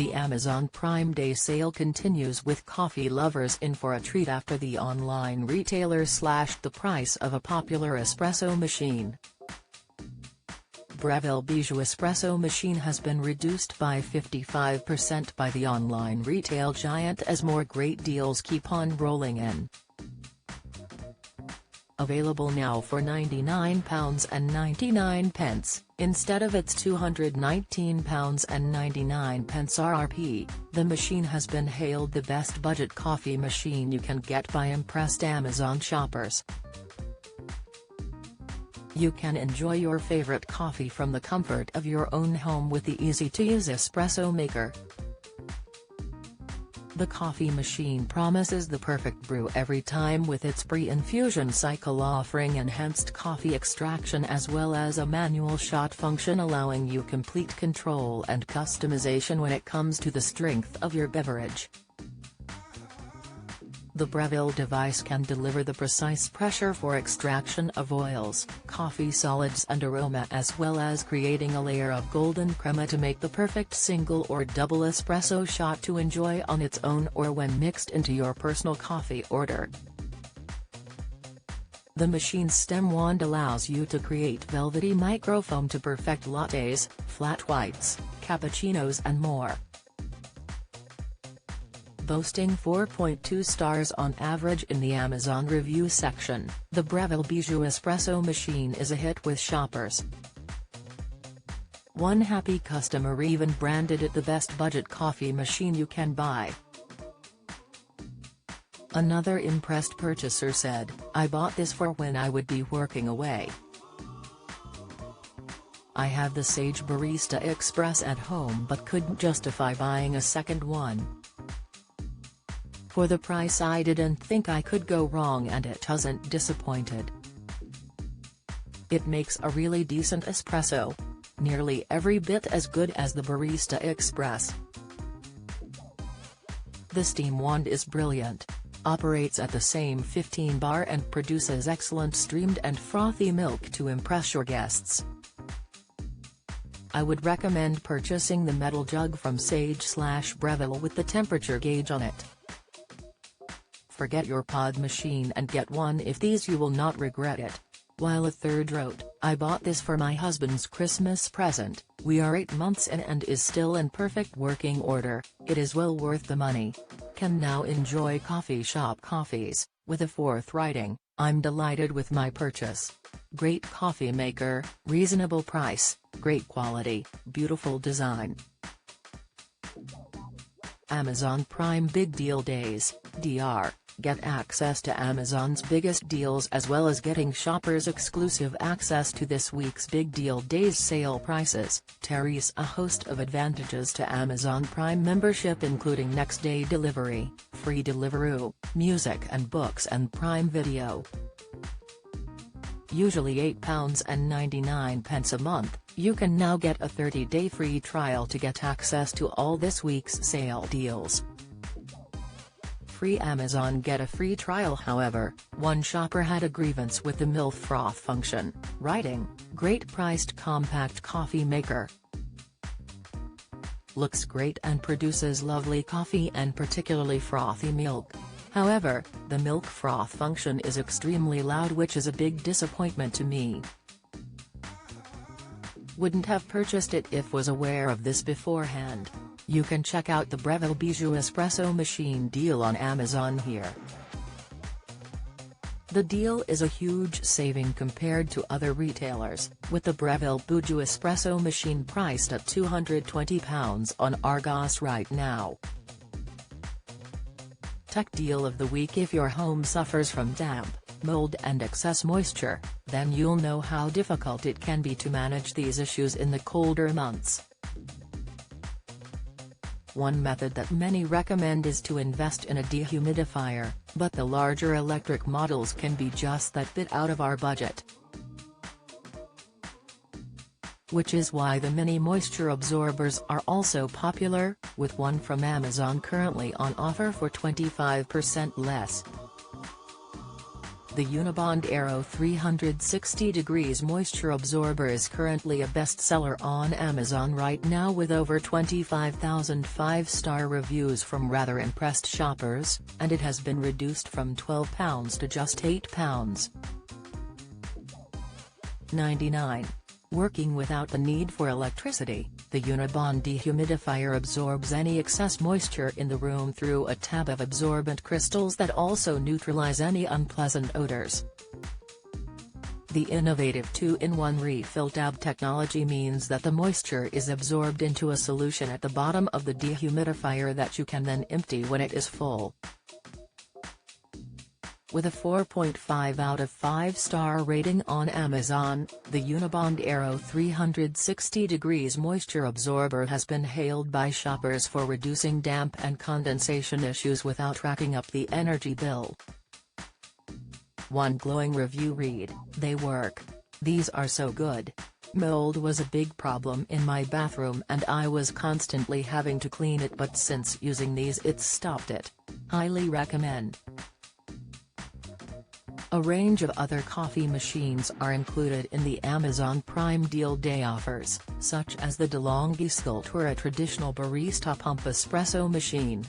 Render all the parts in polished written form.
The Amazon Prime Day sale continues with coffee lovers in for a treat after the online retailer slashed the price of a popular espresso machine. Breville Bijou espresso machine has been reduced by 55% by the online retail giant as more great deals keep on rolling in. Available now for £99.99, instead of its £219.99 RRP, the machine has been hailed the best budget coffee machine you can get by impressed Amazon shoppers. You can enjoy your favorite coffee from the comfort of your own home with the easy-to-use espresso maker. The coffee machine promises the perfect brew every time with its pre-infusion cycle offering enhanced coffee extraction as well as a manual shot function allowing you complete control and customization when it comes to the strength of your beverage. The Breville device can deliver the precise pressure for extraction of oils, coffee solids and aroma as well as creating a layer of golden crema to make the perfect single or double espresso shot to enjoy on its own or when mixed into your personal coffee order. The machine's stem wand allows you to create velvety microfoam to perfect lattes, flat whites, cappuccinos and more. Boasting 4.2 stars on average in the Amazon review section, the Breville Bijou espresso machine is a hit with shoppers. One happy customer even branded it the best budget coffee machine you can buy. Another impressed purchaser said, "I bought this for when I would be working away. I have the Sage Barista Express at home but couldn't justify buying a second one. For the price I didn't think I could go wrong and it hasn't disappointed. It makes a really decent espresso. Nearly every bit as good as the Barista Express. The steam wand is brilliant. Operates at the same 15 bar and produces excellent streamed and frothy milk to impress your guests. I would recommend purchasing the metal jug from Sage/Breville with the temperature gauge on it. Forget your pod machine and get one of these, you will not regret it." While a third wrote, "I bought this for my husband's Christmas present, we are 8 months in and is still in perfect working order, it is well worth the money. Can now enjoy coffee shop coffees." With a fourth writing, "I'm delighted with my purchase. Great coffee maker, reasonable price, great quality, beautiful design." Amazon Prime Big Deal Days, DR. Get access to Amazon's biggest deals as well as getting shoppers exclusive access to this week's Big Deal Days sale prices. Terry's a host of advantages to Amazon Prime membership including next-day delivery, free Deliveroo, music and books and Prime Video. Usually £8.99 a month, you can now get a 30-day free trial to get access to all this week's sale deals. Free Amazon Get a free trial. However, one shopper had a grievance with the MILF froth function, writing, "Great priced compact coffee maker. Looks great and produces lovely coffee and particularly frothy milk. However, the milk froth function is extremely loud which is a big disappointment to me. Wouldn't have purchased it if was aware of this beforehand." You can check out the Breville Bijou espresso machine deal on Amazon here. The deal is a huge saving compared to other retailers, with the Breville Bijou espresso machine priced at £220 on Argos right now. Tech Deal of the Week. If your home suffers from damp, mold and excess moisture, then you'll know how difficult it can be to manage these issues in the colder months. One method that many recommend is to invest in a dehumidifier, but the larger electric models can be just that bit out of our budget. Which is why the mini moisture absorbers are also popular, with one from Amazon currently on offer for 25% less. The Unibond Aero 360 Degrees Moisture Absorber is currently a bestseller on Amazon right now with over 25,000 5-star reviews from rather impressed shoppers, and it has been reduced from £12 to just £8. 99. Working without the need for electricity, the Unibond dehumidifier absorbs any excess moisture in the room through a tab of absorbent crystals that also neutralize any unpleasant odors. The innovative 2-in-1 refill tab technology means that the moisture is absorbed into a solution at the bottom of the dehumidifier that you can then empty when it is full. With a 4.5 out of 5-star rating on Amazon, the Unibond Aero 360 Degrees Moisture Absorber has been hailed by shoppers for reducing damp and condensation issues without racking up the energy bill. One glowing review read, "They work. These are so good. Mold was a big problem in my bathroom and I was constantly having to clean it, but since using these it's stopped it. Highly recommend." A range of other coffee machines are included in the Amazon Prime Deal Day offers, such as the DeLonghi Sculptura, a traditional barista pump espresso machine.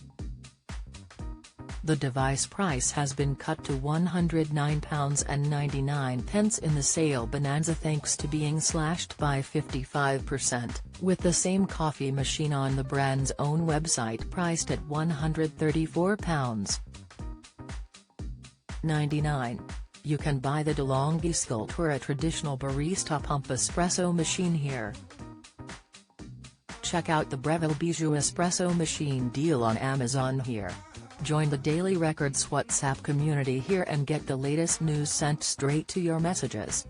The device price has been cut to £109.99 in the sale bonanza thanks to being slashed by 55%, with the same coffee machine on the brand's own website priced at £134.99. You can buy the DeLonghi Sculptura, a traditional barista pump espresso machine here. Check out the Breville Bijou espresso machine deal on Amazon here. Join the Daily Records WhatsApp community here and get the latest news sent straight to your messages.